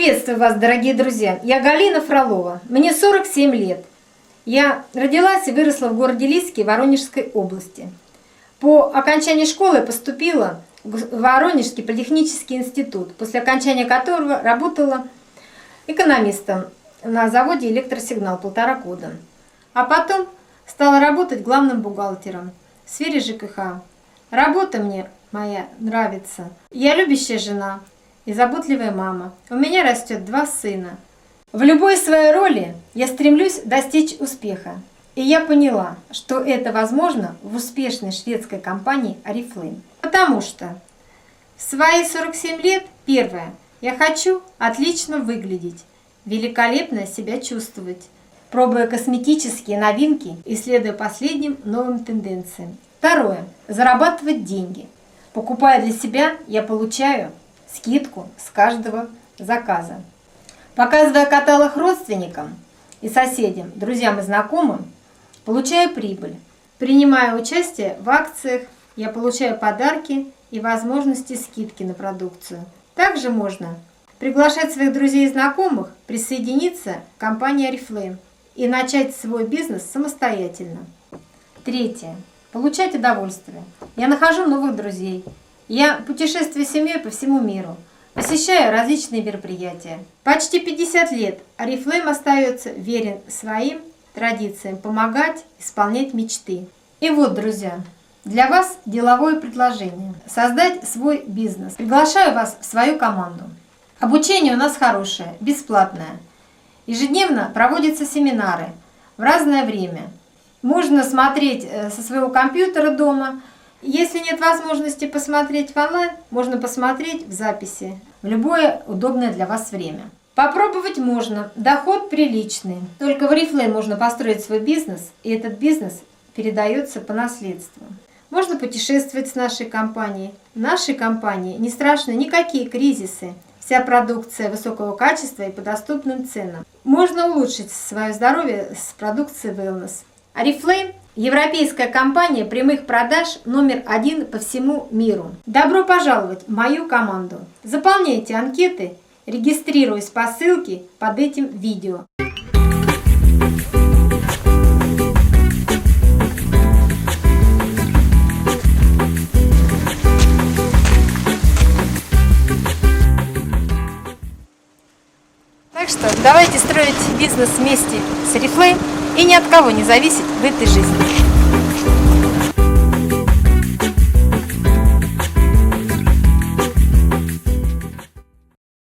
Приветствую вас, дорогие друзья! Я Галина Фролова, мне 47 лет. Я родилась и выросла в городе Лиски Воронежской области. По окончании школы поступила в Воронежский политехнический институт, после окончания которого работала экономистом на заводе «Электросигнал» 1,5 года. А потом стала работать главным бухгалтером в сфере ЖКХ. Работа мне моя нравится. Я любящая жена и заботливая мама. У меня растет 2 сына. В любой своей роли я стремлюсь достичь успеха. И я поняла, что это возможно в успешной шведской компании Oriflame. Потому что в свои 47 лет, первое, я хочу отлично выглядеть, великолепно себя чувствовать, пробуя косметические новинки и следуя последним новым тенденциям. Второе, зарабатывать деньги. Покупая для себя, я получаю скидку с каждого заказа. Показывая каталог родственникам и соседям, друзьям и знакомым, получаю прибыль. Принимая участие в акциях, я получаю подарки и возможности скидки на продукцию. Также можно приглашать своих друзей и знакомых присоединиться к компании Oriflame и начать свой бизнес самостоятельно. Третье. Получать удовольствие. Я нахожу новых друзей. Я путешествую с семьей по всему миру, посещаю различные мероприятия. Почти 50 лет Oriflame остается верен своим традициям помогать исполнять мечты. И вот, друзья, для вас деловое предложение. Создать свой бизнес. Приглашаю вас в свою команду. Обучение у нас хорошее, бесплатное. Ежедневно проводятся семинары в разное время. Можно смотреть со своего компьютера дома. Если нет возможности посмотреть в онлайн, можно посмотреть в записи в любое удобное для вас время. Попробовать можно. Доход приличный. Только в Oriflame можно построить свой бизнес, и этот бизнес передается по наследству. Можно путешествовать с нашей компанией. В нашей компании не страшны никакие кризисы. Вся продукция высокого качества и по доступным ценам. Можно улучшить свое здоровье с продукцией Wellness. Oriflame – европейская компания прямых продаж номер 1 по всему миру. Добро пожаловать в мою команду. Заполняйте анкеты, регистрируясь по ссылке под этим видео. Так что давайте строить бизнес вместе с Oriflame и ни от кого не зависеть в этой жизни.